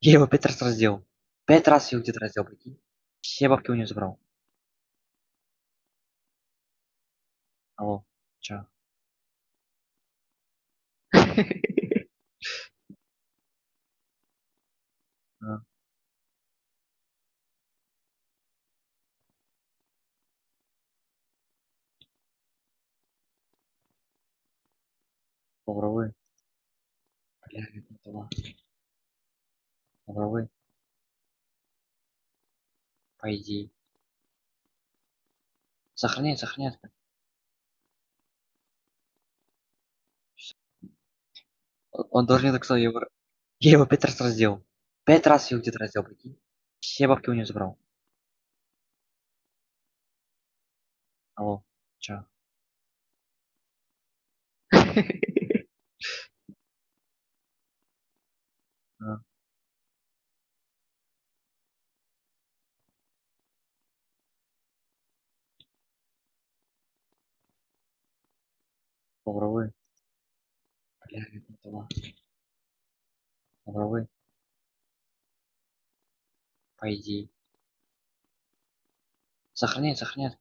Я его 5 раз раздел. 5 раз я его где-то раздел, прикинь. Все бабки у него забрал. Алло, чё? А, попробуй. Бля, видно было. Попробуй. Пойди. Сохраняй, сохраняй. Он должен так сказать, я его 5 раз раздел. 5 раз я его где-то раздел, прикинь. Все бабки у него забрал. Алло, чё? А, попробуй. Бля, видно было. Попробуй. Пойди. Сохраняй, сохраняй.